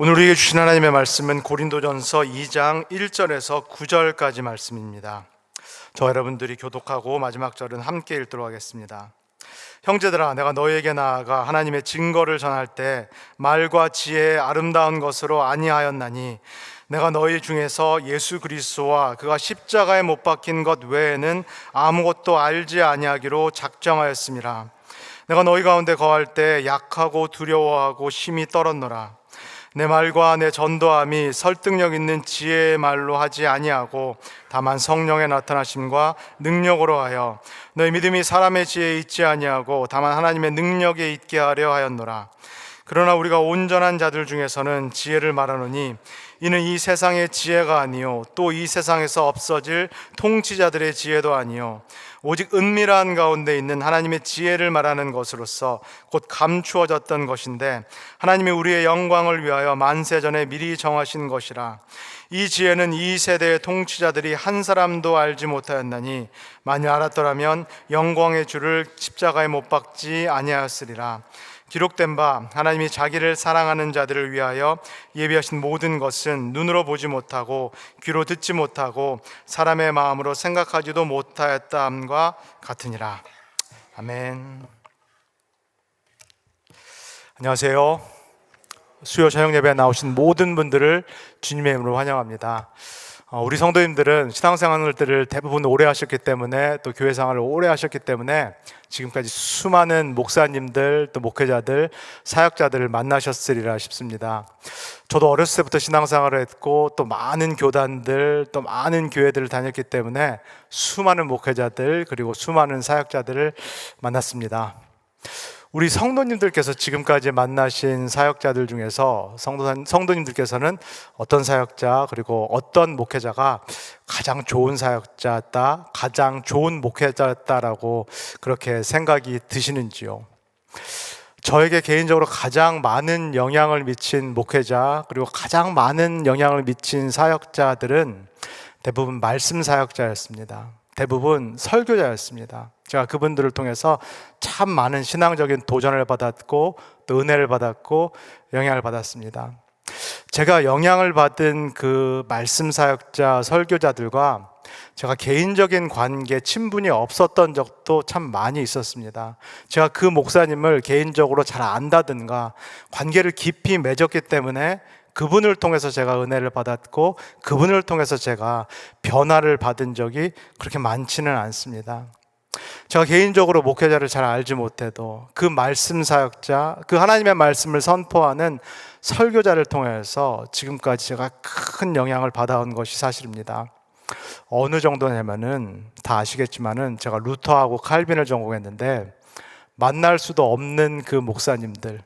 오늘 우리에게 주신 하나님의 말씀은 고린도전서 2장 1절에서 9절까지 말씀입니다. 저 여러분들이 교독하고 마지막 절은 함께 읽도록 하겠습니다. 형제들아, 내가 너희에게 나아가 하나님의 증거를 전할 때 말과 지혜의 아름다운 것으로 아니하였나니 내가 너희 중에서 예수 그리스도와 그가 십자가에 못 박힌 것 외에는 아무것도 알지 아니하기로 작정하였음이라. 내가 너희 가운데 거할 때 약하고 두려워하고 심히 떨었노라. 내 말과 내 전도함이 설득력 있는 지혜의 말로 하지 아니하고 다만 성령의 나타나심과 능력으로 하여 너희 믿음이 사람의 지혜에 있지 아니하고 다만 하나님의 능력에 있게 하려 하였노라. 그러나 우리가 온전한 자들 중에서는 지혜를 말하노니 이는 이 세상의 지혜가 아니요 또 이 세상에서 없어질 통치자들의 지혜도 아니요 오직 은밀한 가운데 있는 하나님의 지혜를 말하는 것으로서 곧 감추어졌던 것인데 하나님이 우리의 영광을 위하여 만세전에 미리 정하신 것이라. 이 지혜는 이 세대의 통치자들이 한 사람도 알지 못하였나니 만일 알았더라면 영광의 주를 십자가에 못 박지 아니하였으리라. 기록된 바 하나님이 자기를 사랑하는 자들을 위하여 예비하신 모든 것은 눈으로 보지 못하고 귀로 듣지 못하고 사람의 마음으로 생각하지도 못하였다함과 같으니라. 아멘. 안녕하세요. 수요 저녁 예배에 나오신 모든 분들을 주님의 이름으로 환영합니다. 우리 성도님들은 신앙생활을 대부분 오래 하셨기 때문에 또 교회 생활을 오래 하셨기 때문에 지금까지 수많은 목사님들 또 목회자들 사역자들을 만나셨으리라 싶습니다. 저도 어렸을 때부터 신앙생활을 했고 또 많은 교단들 또 많은 교회들을 다녔기 때문에 수많은 목회자들 그리고 수많은 사역자들을 만났습니다. 우리 성도님들께서 지금까지 만나신 사역자들 중에서 성도님들께서는 어떤 사역자 그리고 어떤 목회자가 가장 좋은 사역자였다, 가장 좋은 목회자였다라고 그렇게 생각이 드시는지요? 저에게 개인적으로 가장 많은 영향을 미친 목회자 그리고 가장 많은 영향을 미친 사역자들은 대부분 말씀 사역자였습니다. 대부분 설교자였습니다. 제가 그분들을 통해서 참 많은 신앙적인 도전을 받았고 또 은혜를 받았고 영향을 받았습니다. 제가 영향을 받은 그 말씀 사역자 설교자들과 제가 개인적인 관계 친분이 없었던 적도 참 많이 있었습니다. 제가 그 목사님을 개인적으로 잘 안다든가 관계를 깊이 맺었기 때문에 그분을 통해서 제가 은혜를 받았고 그분을 통해서 제가 변화를 받은 적이 그렇게 많지는 않습니다. 제가 개인적으로 목회자를 잘 알지 못해도 그 말씀 사역자, 그 하나님의 말씀을 선포하는 설교자를 통해서 지금까지 제가 큰 영향을 받아온 것이 사실입니다. 어느 정도냐면은 다 아시겠지만은 제가 루터하고 칼빈을 전공했는데 만날 수도 없는 그 목사님들,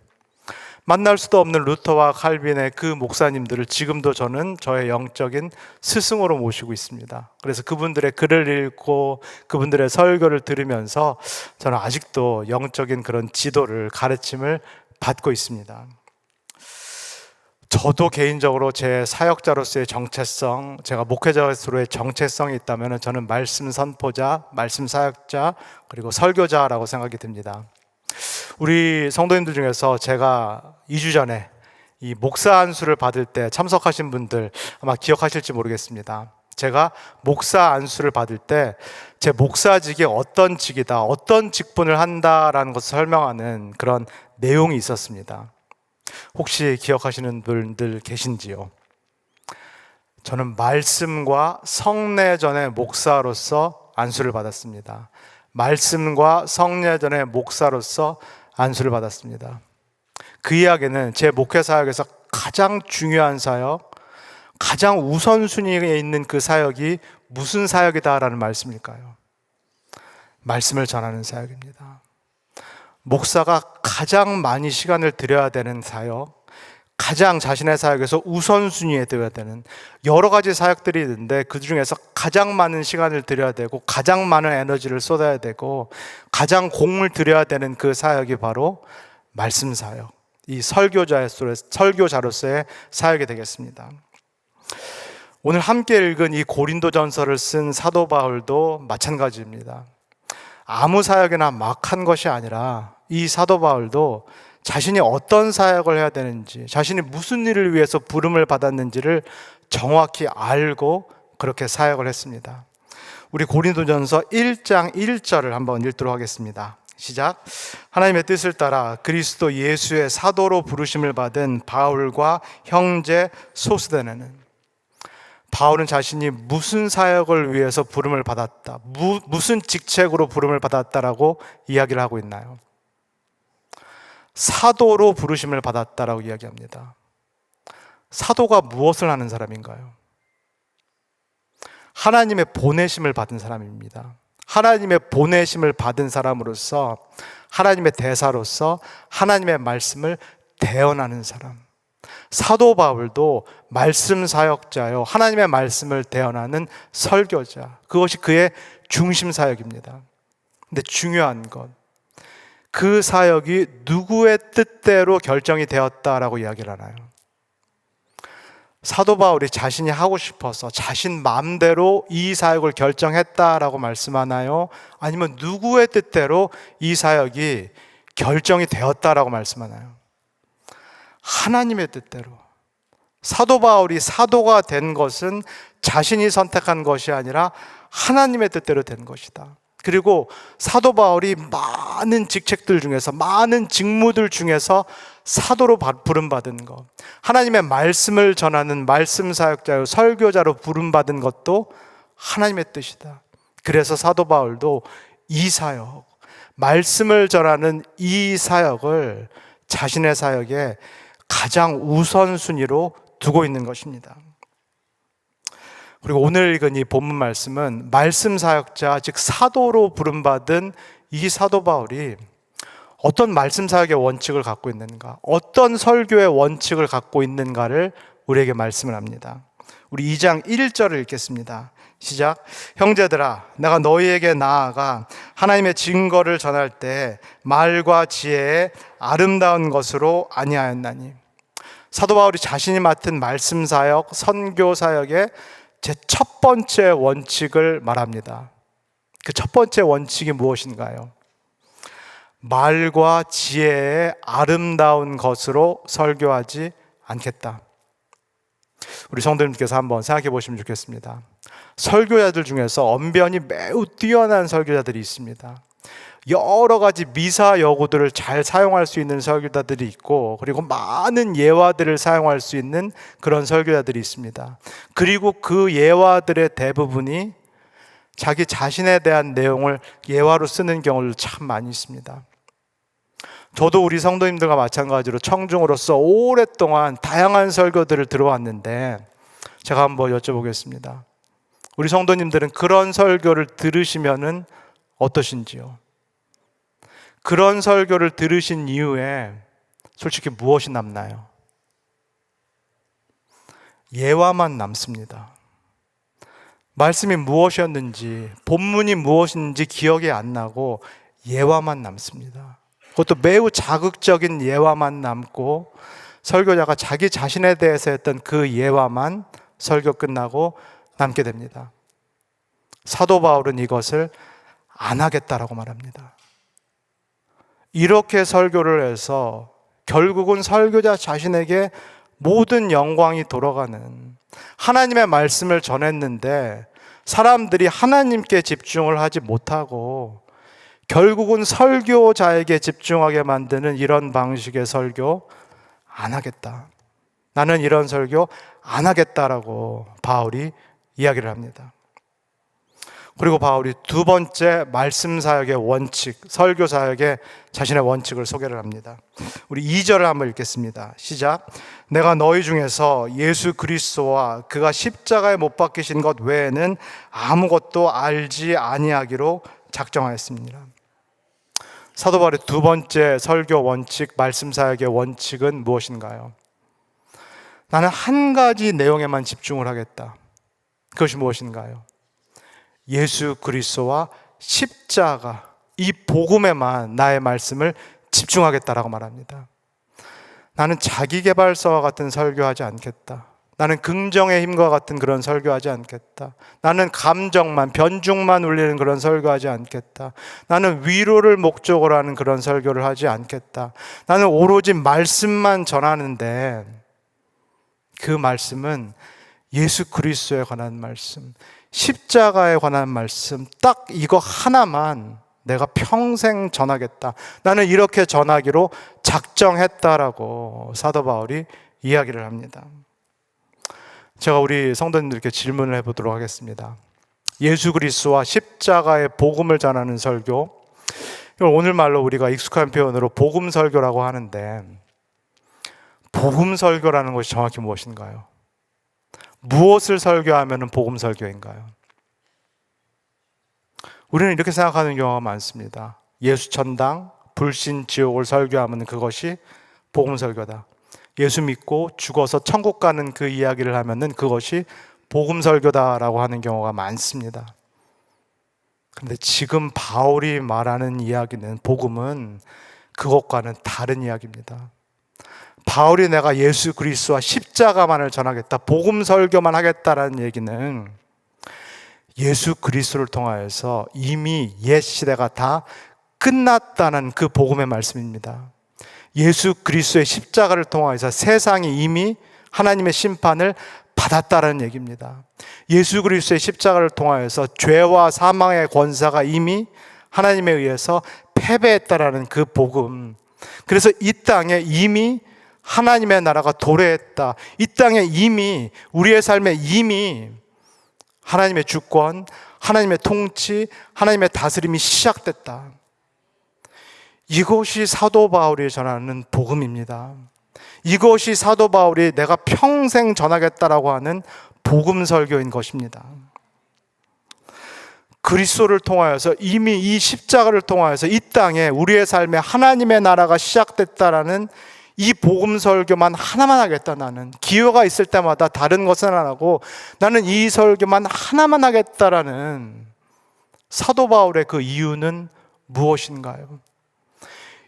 만날 수도 없는 루터와 칼빈의 그 목사님들을 지금도 저는 저의 영적인 스승으로 모시고 있습니다. 그래서 그분들의 글을 읽고 그분들의 설교를 들으면서 저는 아직도 영적인 그런 지도를, 가르침을 받고 있습니다. 저도 개인적으로 제 사역자로서의 정체성, 제가 목회자로서의 정체성이 있다면 저는 말씀 선포자, 말씀 사역자, 그리고 설교자라고 생각이 듭니다. 우리 성도님들 중에서 제가 2주 전에 이 목사 안수를 받을 때 참석하신 분들 아마 기억하실지 모르겠습니다. 제가 목사 안수를 받을 때 제 목사직이 어떤 직이다, 어떤 직분을 한다라는 것을 설명하는 그런 내용이 있었습니다. 혹시 기억하시는 분들 계신지요? 저는 말씀과 성례전의 목사로서 안수를 받았습니다. 말씀과 성례전의 목사로서 안수를 받았습니다. 그 이야기는 제 목회 사역에서 가장 중요한 사역, 가장 우선순위에 있는 그 사역이 무슨 사역이다라는 말씀일까요? 말씀을 전하는 사역입니다. 목사가 가장 많이 시간을 들여야 되는 사역, 가장 자신의 사역에서 우선순위에 둬야 되는 여러 가지 사역들이 있는데 그 중에서 가장 많은 시간을 들여야 되고 가장 많은 에너지를 쏟아야 되고 가장 공을 들여야 되는 그 사역이 바로 말씀 사역, 이 설교자로서의 사역이 되겠습니다. 오늘 함께 읽은 이 고린도전서를 쓴 사도 바울도 마찬가지입니다. 아무 사역이나 막 한 것이 아니라 이 사도 바울도 자신이 어떤 사역을 해야 되는지, 자신이 무슨 일을 위해서 부름을 받았는지를 정확히 알고 그렇게 사역을 했습니다. 우리 고린도전서 1장 1절을 한번 읽도록 하겠습니다. 시작. 하나님의 뜻을 따라 그리스도 예수의 사도로 부르심을 받은 바울과 형제 소스데네는, 바울은 자신이 무슨 사역을 위해서 부름을 받았다, 무슨 직책으로 부름을 받았다라고 이야기를 하고 있나요? 사도로 부르심을 받았다라고 이야기합니다. 사도가 무엇을 하는 사람인가요? 하나님의 보내심을 받은 사람입니다. 하나님의 보내심을 받은 사람으로서, 하나님의 대사로서 하나님의 말씀을 대언하는 사람. 사도 바울도 말씀 사역자요, 하나님의 말씀을 대언하는 설교자, 그것이 그의 중심 사역입니다. 근데 중요한 건 그 사역이 누구의 뜻대로 결정이 되었다라고 이야기를 하나요? 사도 바울이 자신이 하고 싶어서 자신 마음대로 이 사역을 결정했다라고 말씀하나요? 아니면 누구의 뜻대로 이 사역이 결정이 되었다라고 말씀하나요? 하나님의 뜻대로. 사도 바울이 사도가 된 것은 자신이 선택한 것이 아니라 하나님의 뜻대로 된 것이다. 그리고 사도 바울이 많은 직책들 중에서, 많은 직무들 중에서 사도로 부름받은 것, 하나님의 말씀을 전하는 말씀 사역자요, 설교자로 부름받은 것도 하나님의 뜻이다. 그래서 사도 바울도 이 사역, 말씀을 전하는 이 사역을 자신의 사역에 가장 우선순위로 두고 있는 것입니다. 그리고 오늘 읽은 이 본문 말씀은 말씀 사역자, 즉 사도로 부름받은 이 사도 바울이 어떤 말씀 사역의 원칙을 갖고 있는가, 어떤 설교의 원칙을 갖고 있는가를 우리에게 말씀을 합니다. 우리 2장 1절을 읽겠습니다. 시작. 형제들아, 내가 너희에게 나아가 하나님의 증거를 전할 때 말과 지혜에 아름다운 것으로 아니하였나니. 사도 바울이 자신이 맡은 말씀 사역, 선교 사역의 제 첫 번째 원칙을 말합니다. 그 첫 번째 원칙이 무엇인가요? 말과 지혜의 아름다운 것으로 설교하지 않겠다. 우리 성도님께서 한번 생각해 보시면 좋겠습니다. 설교자들 중에서 언변이 매우 뛰어난 설교자들이 있습니다. 여러 가지 미사 여구들을 잘 사용할 수 있는 설교자들이 있고, 그리고 많은 예화들을 사용할 수 있는 그런 설교자들이 있습니다. 그리고 그 예화들의 대부분이 자기 자신에 대한 내용을 예화로 쓰는 경우도 참 많이 있습니다. 저도 우리 성도님들과 마찬가지로 청중으로서 오랫동안 다양한 설교들을 들어왔는데, 제가 한번 여쭤보겠습니다. 우리 성도님들은 그런 설교를 들으시면은 어떠신지요? 그런 설교를 들으신 이후에 솔직히 무엇이 남나요? 예화만 남습니다. 말씀이 무엇이었는지, 본문이 무엇인지 기억이 안 나고 예화만 남습니다. 그것도 매우 자극적인 예화만 남고, 설교자가 자기 자신에 대해서 했던 그 예화만 설교 끝나고 남게 됩니다. 사도 바울은 이것을 안 하겠다라고 말합니다. 이렇게 설교를 해서 결국은 설교자 자신에게 모든 영광이 돌아가는, 하나님의 말씀을 전했는데 사람들이 하나님께 집중을 하지 못하고 결국은 설교자에게 집중하게 만드는 이런 방식의 설교 안 하겠다. 나는 이런 설교 안 하겠다라고 바울이 이야기를 합니다. 그리고 바울이 두 번째 말씀 사역의 원칙, 설교 사역의 자신의 원칙을 소개를 합니다. 우리 2절을 한번 읽겠습니다. 시작. 내가 너희 중에서 예수 그리스도와 그가 십자가에 못 박히신 것 외에는 아무것도 알지 아니하기로 작정하였습니다. 사도 바울의 두 번째 설교 원칙, 말씀 사역의 원칙은 무엇인가요? 나는 한 가지 내용에만 집중을 하겠다. 그것이 무엇인가요? 예수 그리스도와 십자가, 이 복음에만 나의 말씀을 집중하겠다라고 말합니다. 나는 자기계발서와 같은 설교하지 않겠다. 나는 긍정의 힘과 같은 그런 설교하지 않겠다. 나는 감정만, 변죽만 울리는 그런 설교하지 않겠다. 나는 위로를 목적으로 하는 그런 설교를 하지 않겠다. 나는 오로지 말씀만 전하는데 그 말씀은 예수 그리스도에 관한 말씀, 십자가에 관한 말씀, 딱 이거 하나만 내가 평생 전하겠다. 나는 이렇게 전하기로 작정했다라고 사도 바울이 이야기를 합니다. 제가 우리 성도님들께 질문을 해보도록 하겠습니다. 예수 그리스도와 십자가의 복음을 전하는 설교, 이걸 오늘말로 우리가 익숙한 표현으로 복음 설교라고 하는데, 복음 설교라는 것이 정확히 무엇인가요? 무엇을 설교하면 복음 설교인가요? 우리는 이렇게 생각하는 경우가 많습니다. 예수 천당, 불신 지옥을 설교하면 그것이 복음 설교다. 예수 믿고 죽어서 천국 가는 그 이야기를 하면은 그것이 복음 설교다라고 하는 경우가 많습니다. 그런데 지금 바울이 말하는 이야기는, 복음은 그것과는 다른 이야기입니다. 바울이 내가 예수 그리스도와 십자가만을 전하겠다, 복음 설교만 하겠다라는 얘기는 예수 그리스도를 통하여서 이미 옛 시대가 다 끝났다는 그 복음의 말씀입니다. 예수 그리스도의 십자가를 통하여서 세상이 이미 하나님의 심판을 받았다는 얘기입니다. 예수 그리스도의 십자가를 통하여서 죄와 사망의 권세가 이미 하나님에 의해서 패배했다라는 그 복음. 그래서 이 땅에 이미 하나님의 나라가 도래했다. 이 땅에 이미, 우리의 삶에 이미 하나님의 주권, 하나님의 통치, 하나님의 다스림이 시작됐다. 이것이 사도 바울이 전하는 복음입니다. 이것이 사도 바울이 내가 평생 전하겠다라고 하는 복음 설교인 것입니다. 그리스도를 통하여서, 이미 이 십자가를 통하여서 이 땅에 우리의 삶에 하나님의 나라가 시작됐다라는 이 복음 설교만 하나만 하겠다. 나는 기회가 있을 때마다 다른 것은 안 하고 나는 이 설교만 하나만 하겠다라는 사도 바울의 그 이유는 무엇인가요?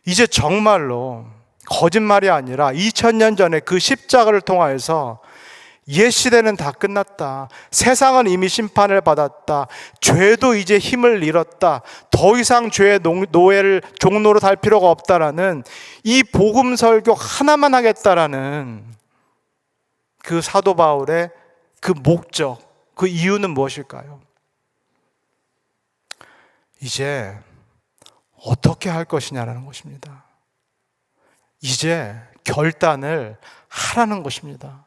이제 정말로 거짓말이 아니라 2000년 전에 그 십자가를 통하여서 옛 시대는 다 끝났다. 세상은 이미 심판을 받았다. 죄도 이제 힘을 잃었다. 더 이상 죄의 노예를 종로로 달 필요가 없다라는 이 복음 설교 하나만 하겠다라는 그 사도 바울의 그 목적, 그 이유는 무엇일까요? 이제 어떻게 할 것이냐라는 것입니다. 이제 결단을 하라는 것입니다.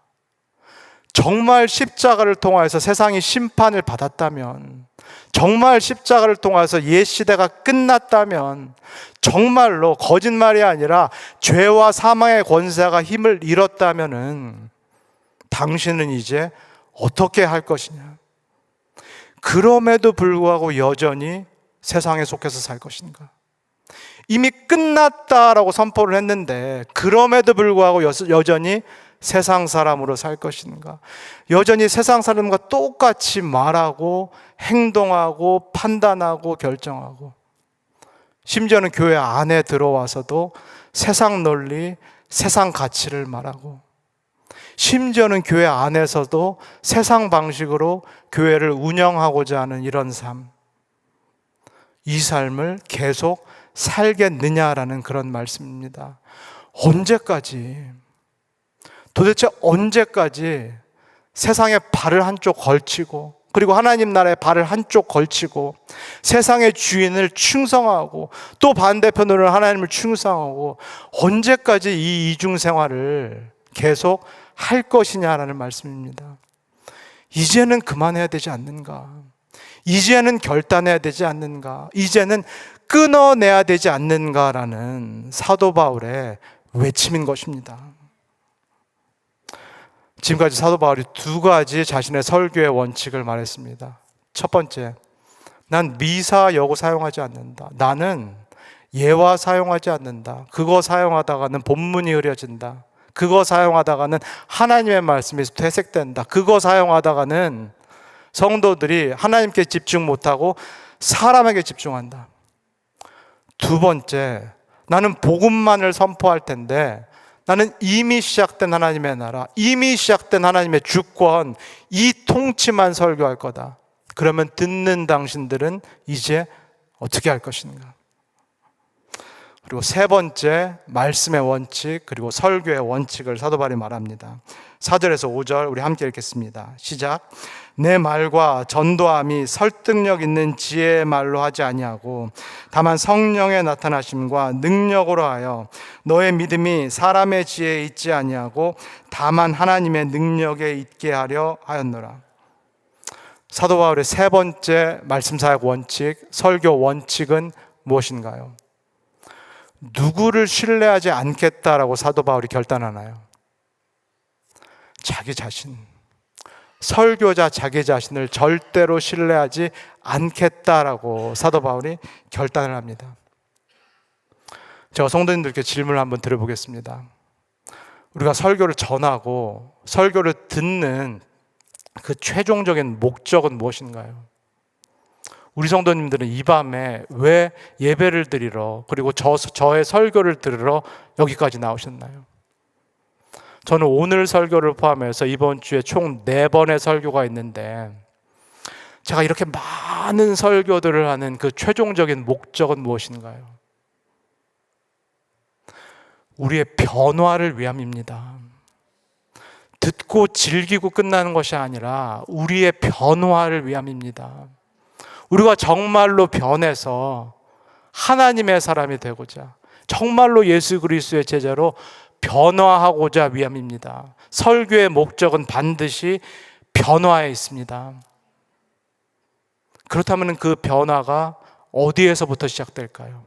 정말 십자가를 통하여서 세상이 심판을 받았다면, 정말 십자가를 통하여서 옛 시대가 끝났다면, 정말로 거짓말이 아니라 죄와 사망의 권세가 힘을 잃었다면은 당신은 이제 어떻게 할 것이냐? 그럼에도 불구하고 여전히 세상에 속해서 살 것인가? 이미 끝났다라고 선포를 했는데 그럼에도 불구하고 여전히 세상 사람으로 살 것인가? 여전히 세상 사람과 똑같이 말하고 행동하고 판단하고 결정하고, 심지어는 교회 안에 들어와서도 세상 논리, 세상 가치를 말하고, 심지어는 교회 안에서도 세상 방식으로 교회를 운영하고자 하는 이런 삶, 이 삶을 계속 살겠느냐라는 그런 말씀입니다. 언제까지, 도대체 언제까지 세상에 발을 한쪽 걸치고, 그리고 하나님 나라에 발을 한쪽 걸치고 세상의 주인을 충성하고 또 반대편으로 하나님을 충성하고 언제까지 이 이중생활을 계속 할 것이냐라는 말씀입니다. 이제는 그만해야 되지 않는가? 이제는 결단해야 되지 않는가? 이제는 끊어내야 되지 않는가라는 사도 바울의 외침인 것입니다. 지금까지 사도 바울이 두 가지 자신의 설교의 원칙을 말했습니다. 첫 번째, 난 미사 여고 사용하지 않는다. 나는 예화 사용하지 않는다. 그거 사용하다가는 본문이 흐려진다. 그거 사용하다가는 하나님의 말씀이 퇴색된다. 그거 사용하다가는 성도들이 하나님께 집중 못하고 사람에게 집중한다. 두 번째, 나는 복음만을 선포할 텐데 나는 이미 시작된 하나님의 나라, 이미 시작된 하나님의 주권, 이 통치만 설교할 거다. 그러면 듣는 당신들은 이제 어떻게 할 것인가? 그리고 세 번째, 말씀의 원칙, 그리고 설교의 원칙을 사도 바울이 말합니다. 4절에서 5절 우리 함께 읽겠습니다. 시작. 내 말과 전도함이 설득력 있는 지혜의 말로 하지 아니하고 다만 성령의 나타나심과 능력으로 하여 너의 믿음이 사람의 지혜에 있지 아니하고 다만 하나님의 능력에 있게 하려 하였노라. 사도 바울의 세 번째 말씀 사역 원칙, 설교 원칙은 무엇인가요? 누구를 신뢰하지 않겠다라고 사도 바울이 결단하나요? 자기 자신. 설교자 자기 자신을 절대로 신뢰하지 않겠다라고 사도 바울이 결단을 합니다. 제가 성도님들께 질문을 한번 드려보겠습니다. 우리가 설교를 전하고 설교를 듣는 그 최종적인 목적은 무엇인가요? 우리 성도님들은 이 밤에 왜 예배를 드리러, 그리고 저의 설교를 들으러 여기까지 나오셨나요? 저는 오늘 설교를 포함해서 이번 주에 총 4번의 설교가 있는데, 제가 이렇게 많은 설교들을 하는 그 최종적인 목적은 무엇인가요? 우리의 변화를 위함입니다. 듣고 즐기고 끝나는 것이 아니라 우리의 변화를 위함입니다. 우리가 정말로 변해서 하나님의 사람이 되고자, 정말로 예수 그리스도의 제자로 변화하고자 위함입니다. 설교의 목적은 반드시 변화에 있습니다. 그렇다면 그 변화가 어디에서부터 시작될까요?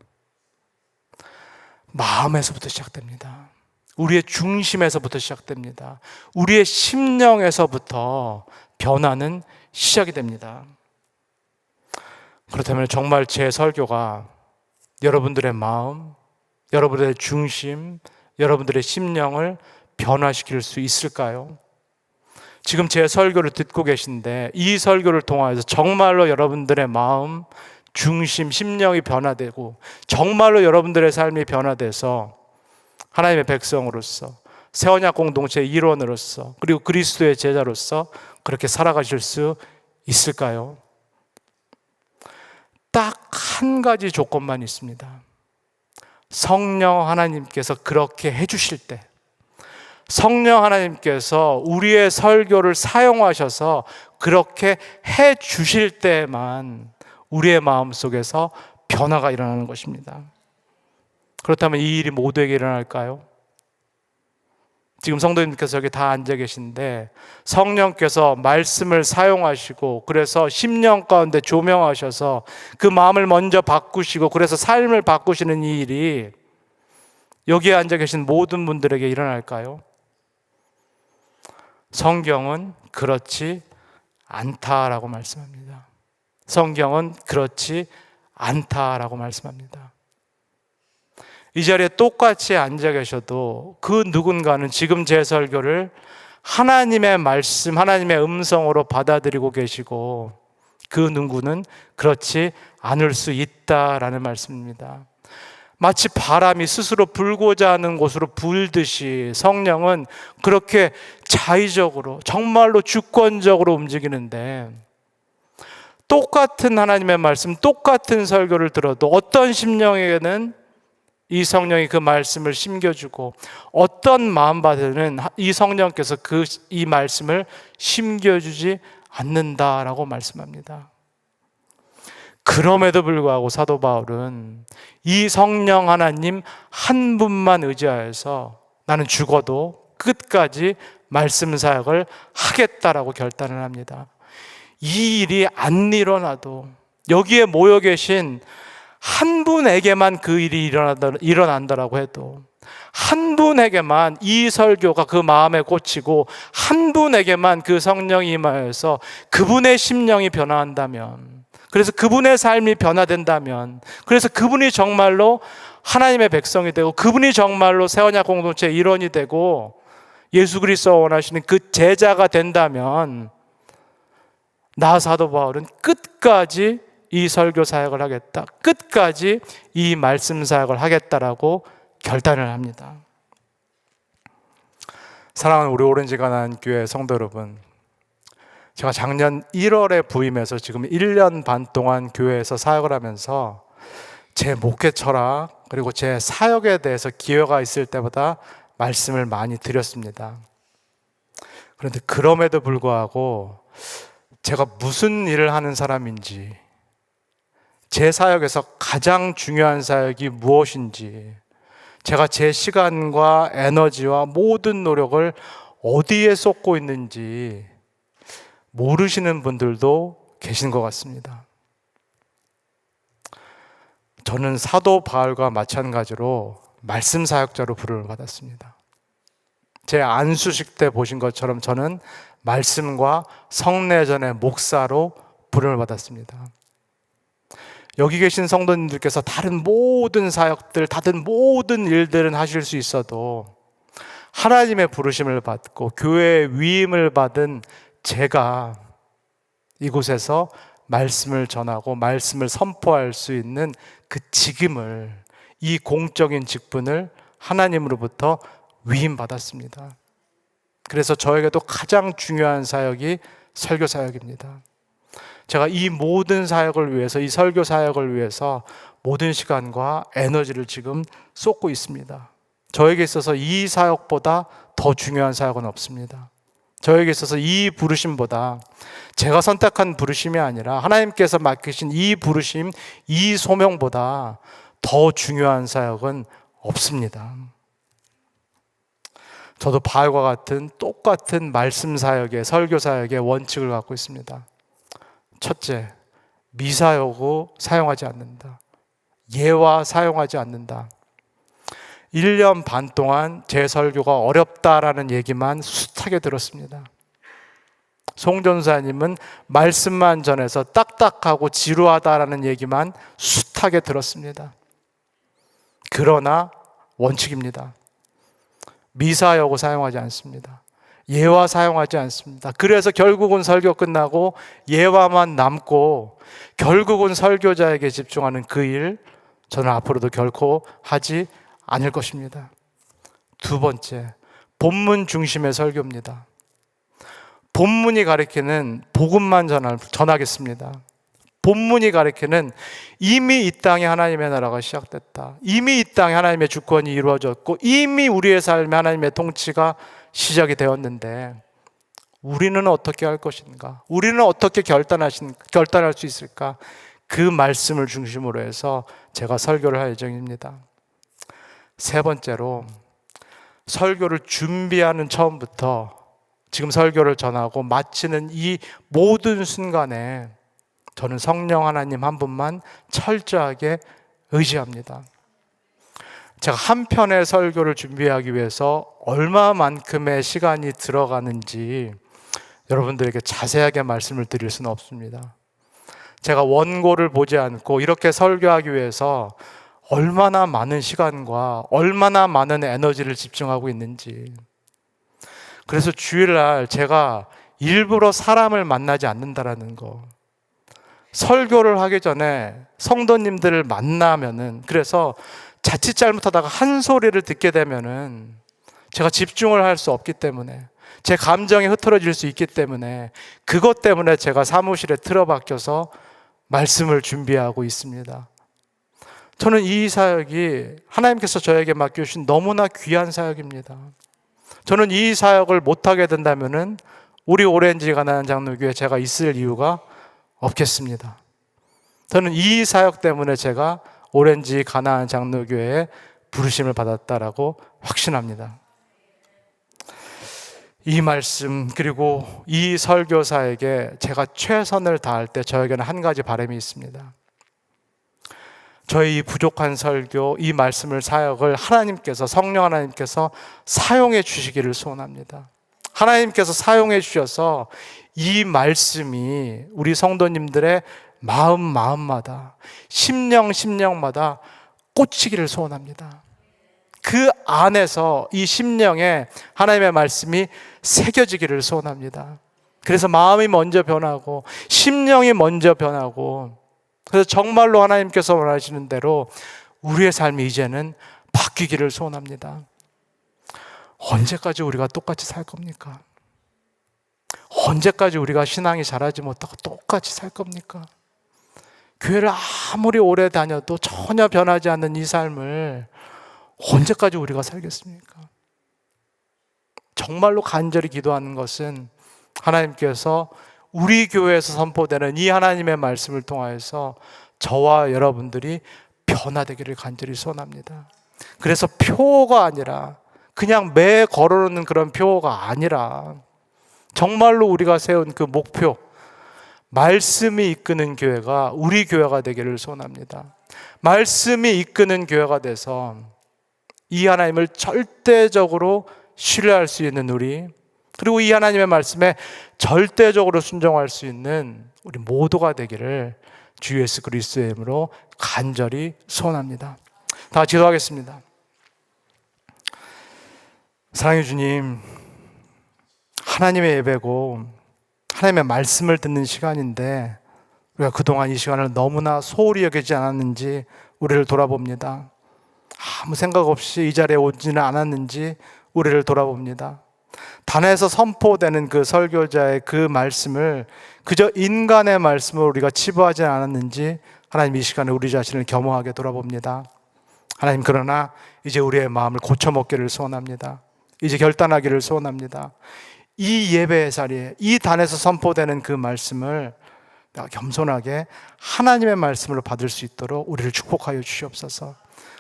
마음에서부터 시작됩니다. 우리의 중심에서부터 시작됩니다. 우리의 심령에서부터 변화는 시작이 됩니다. 그렇다면 정말 제 설교가 여러분들의 마음, 여러분들의 중심, 여러분들의 심령을 변화시킬 수 있을까요? 지금 제 설교를 듣고 계신데 이 설교를 통해서 정말로 여러분들의 마음, 중심, 심령이 변화되고 정말로 여러분들의 삶이 변화돼서 하나님의 백성으로서, 새언약 공동체의 일원으로서, 그리고 그리스도의 제자로서 그렇게 살아가실 수 있을까요? 딱 한 가지 조건만 있습니다. 성령 하나님께서 그렇게 해주실 때, 성령 하나님께서 우리의 설교를 사용하셔서 그렇게 해주실 때만 우리의 마음속에서 변화가 일어나는 것입니다. 그렇다면 이 일이 모두에게 일어날까요? 지금 성도님께서 여기 다 앉아 계신데 성령께서 말씀을 사용하시고 그래서 심령 가운데 조명하셔서 그 마음을 먼저 바꾸시고 그래서 삶을 바꾸시는 이 일이 여기에 앉아 계신 모든 분들에게 일어날까요? 성경은 그렇지 않다라고 말씀합니다. 성경은 그렇지 않다라고 말씀합니다. 이 자리에 똑같이 앉아 계셔도 그 누군가는 지금 제 설교를 하나님의 말씀, 하나님의 음성으로 받아들이고 계시고 그 누구는 그렇지 않을 수 있다라는 말씀입니다. 마치 바람이 스스로 불고자 하는 곳으로 불듯이 성령은 그렇게 자의적으로 정말로 주권적으로 움직이는데, 똑같은 하나님의 말씀, 똑같은 설교를 들어도 어떤 심령에게는 이 성령이 그 말씀을 심겨주고 어떤 마음밭에는 이 성령께서 이 말씀을 심겨주지 않는다라고 말씀합니다. 그럼에도 불구하고 사도 바울은 이 성령 하나님 한 분만 의지하여서 나는 죽어도 끝까지 말씀 사역을 하겠다라고 결단을 합니다. 이 일이 안 일어나도 여기에 모여 계신 한 분에게만 그 일이 일어난다라고 해도, 한 분에게만 이 설교가 그 마음에 꽂히고 한 분에게만 그 성령이 임하여서 그분의 심령이 변화한다면, 그래서 그분의 삶이 변화된다면, 그래서 그분이 정말로 하나님의 백성이 되고 그분이 정말로 새언약 공동체의 일원이 되고 예수 그리스도가 원하시는 그 제자가 된다면 나 사도 바울은 끝까지 이 설교 사역을 하겠다, 끝까지 이 말씀 사역을 하겠다라고 결단을 합니다. 사랑하는 우리 오렌지 가나안 교회 성도 여러분, 제가 작년 1월에 부임해서 지금 1년 반 동안 교회에서 사역을 하면서 제 목회 철학 그리고 제 사역에 대해서 기회가 있을 때보다 말씀을 많이 드렸습니다. 그런데 그럼에도 불구하고 제가 무슨 일을 하는 사람인지, 제 사역에서 가장 중요한 사역이 무엇인지, 제가 제 시간과 에너지와 모든 노력을 어디에 쏟고 있는지 모르시는 분들도 계신 것 같습니다. 저는 사도 바울과 마찬가지로 말씀 사역자로 부름을 받았습니다. 제 안수식 때 보신 것처럼 저는 말씀과 성례전의 목사로 부름을 받았습니다. 여기 계신 성도님들께서 다른 모든 사역들, 다른 모든 일들은 하실 수 있어도 하나님의 부르심을 받고 교회의 위임을 받은 제가 이곳에서 말씀을 전하고 말씀을 선포할 수 있는 그 직임을, 이 공적인 직분을 하나님으로부터 위임받았습니다. 그래서 저에게도 가장 중요한 사역이 설교 사역입니다. 제가 이 모든 사역을 위해서, 이 설교 사역을 위해서 모든 시간과 에너지를 지금 쏟고 있습니다. 저에게 있어서 이 사역보다 더 중요한 사역은 없습니다. 저에게 있어서 이 부르심보다, 제가 선택한 부르심이 아니라 하나님께서 맡기신 이 부르심, 이 소명보다 더 중요한 사역은 없습니다. 저도 바울과 같은 똑같은 말씀 사역의, 설교 사역의 원칙을 갖고 있습니다. 첫째, 미사여구 사용하지 않는다. 예와 사용하지 않는다. 1년 반 동안 제 설교가 어렵다라는 얘기만 숱하게 들었습니다. 송 전사님은 말씀만 전해서 딱딱하고 지루하다라는 얘기만 숱하게 들었습니다. 그러나 원칙입니다. 미사여구 사용하지 않습니다. 예와 사용하지 않습니다. 그래서 결국은 설교 끝나고 예와만 남고 결국은 설교자에게 집중하는 그 일, 저는 앞으로도 결코 하지 않을 것입니다. 두 번째, 본문 중심의 설교입니다. 본문이 가리키는 복음만 전하겠습니다. 본문이 가리키는 이미 이 땅에 하나님의 나라가 시작됐다. 이미 이 땅에 하나님의 주권이 이루어졌고 이미 우리의 삶에 하나님의 통치가 시작이 되었는데 우리는 어떻게 할 것인가? 우리는 어떻게 결단할 수 있을까? 그 말씀을 중심으로 해서 제가 설교를 할 예정입니다. 세 번째로, 설교를 준비하는 처음부터 지금 설교를 전하고 마치는 이 모든 순간에 저는 성령 하나님 한 분만 철저하게 의지합니다. 제가 한 편의 설교를 준비하기 위해서 얼마만큼의 시간이 들어가는지 여러분들에게 자세하게 말씀을 드릴 수는 없습니다. 제가 원고를 보지 않고 이렇게 설교하기 위해서 얼마나 많은 시간과 얼마나 많은 에너지를 집중하고 있는지. 그래서 주일날 제가 일부러 사람을 만나지 않는다라는 거. 설교를 하기 전에 성도님들을 만나면은, 그래서 자칫 잘못하다가 한 소리를 듣게 되면은 제가 집중을 할 수 없기 때문에, 제 감정이 흐트러질 수 있기 때문에, 그것 때문에 제가 사무실에 틀어박혀서 말씀을 준비하고 있습니다. 저는 이 사역이 하나님께서 저에게 맡겨주신 너무나 귀한 사역입니다. 저는 이 사역을 못하게 된다면은 우리 오렌지 가나안 장로교회에 제가 있을 이유가 없겠습니다. 저는 이 사역 때문에 제가 오렌지 가나안 장로교회에 부르심을 받았다라고 확신합니다. 이 말씀 그리고 이 설교사에게 제가 최선을 다할 때 저에게는 한 가지 바람이 있습니다. 저의 이 부족한 설교, 이 말씀을, 사역을 하나님께서, 성령 하나님께서 사용해 주시기를 소원합니다. 하나님께서 사용해 주셔서 이 말씀이 우리 성도님들의 마음마다, 심령마다 꽂히기를 소원합니다. 그 안에서 이 심령에 하나님의 말씀이 새겨지기를 소원합니다. 그래서 마음이 먼저 변하고 심령이 먼저 변하고, 그래서 정말로 하나님께서 원하시는 대로 우리의 삶이 이제는 바뀌기를 소원합니다. 언제까지 우리가 똑같이 살 겁니까? 언제까지 우리가 신앙이 자라지 못하고 똑같이 살 겁니까? 교회를 아무리 오래 다녀도 전혀 변하지 않는 이 삶을 언제까지 우리가 살겠습니까? 정말로 간절히 기도하는 것은 하나님께서 우리 교회에서 선포되는 이 하나님의 말씀을 통하여서 저와 여러분들이 변화되기를 간절히 소원합니다. 그래서 표가 아니라 그냥 매 걸어놓는 그런 표가 아니라 정말로 우리가 세운 그 목표, 말씀이 이끄는 교회가 우리 교회가 되기를 소원합니다. 말씀이 이끄는 교회가 돼서 이 하나님을 절대적으로 신뢰할 수 있는 우리, 그리고 이 하나님의 말씀에 절대적으로 순종할 수 있는 우리 모두가 되기를 주 예수 그리스도의 이름으로 간절히 소원합니다. 다 같이 기도하겠습니다. 사랑해 주님, 하나님의 예배고 하나님의 말씀을 듣는 시간인데 우리가 그동안 이 시간을 너무나 소홀히 여기지 않았는지 우리를 돌아봅니다. 아무 생각 없이 이 자리에 오지는 않았는지 우리를 돌아봅니다. 단에서 선포되는 그 설교자의 그 말씀을 그저 인간의 말씀을 우리가 치부하지 않았는지 하나님 이 시간에 우리 자신을 겸허하게 돌아봅니다. 하나님, 그러나 이제 우리의 마음을 고쳐먹기를 소원합니다. 이제 결단하기를 소원합니다. 이 예배의 자리에 이 단에서 선포되는 그 말씀을 겸손하게 하나님의 말씀으로 받을 수 있도록 우리를 축복하여 주시옵소서.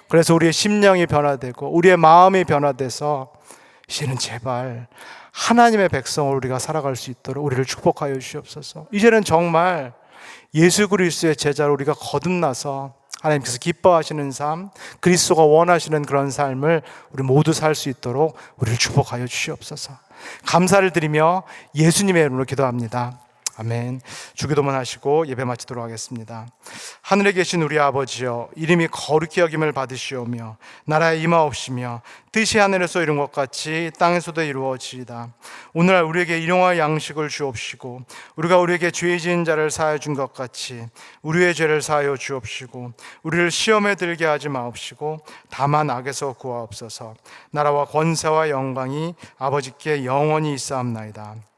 그래서 우리의 심령이 변화되고 우리의 마음이 변화돼서 이제는 제발 하나님의 백성으로 우리가 살아갈 수 있도록 우리를 축복하여 주시옵소서. 이제는 정말 예수 그리스도의 제자로 우리가 거듭나서 하나님께서 기뻐하시는 삶, 그리스도가 원하시는 그런 삶을 우리 모두 살 수 있도록 우리를 축복하여 주시옵소서. 감사를 드리며 예수님의 이름으로 기도합니다. 아멘. 주기도문 하시고 예배 마치도록 하겠습니다. 하늘에 계신 우리 아버지여, 이름이 거룩히 여김을 받으시오며 나라에 임하옵시며 뜻이 하늘에서 이룬 것 같이 땅에서도 이루어지이다. 오늘날 우리에게 일용할 양식을 주옵시고 우리가 우리에게 죄 지은 자를 사하여 준 것 같이 우리의 죄를 사하여 주옵시고 우리를 시험에 들게 하지 마옵시고 다만 악에서 구하옵소서. 나라와 권세와 영광이 아버지께 영원히 있사옵나이다.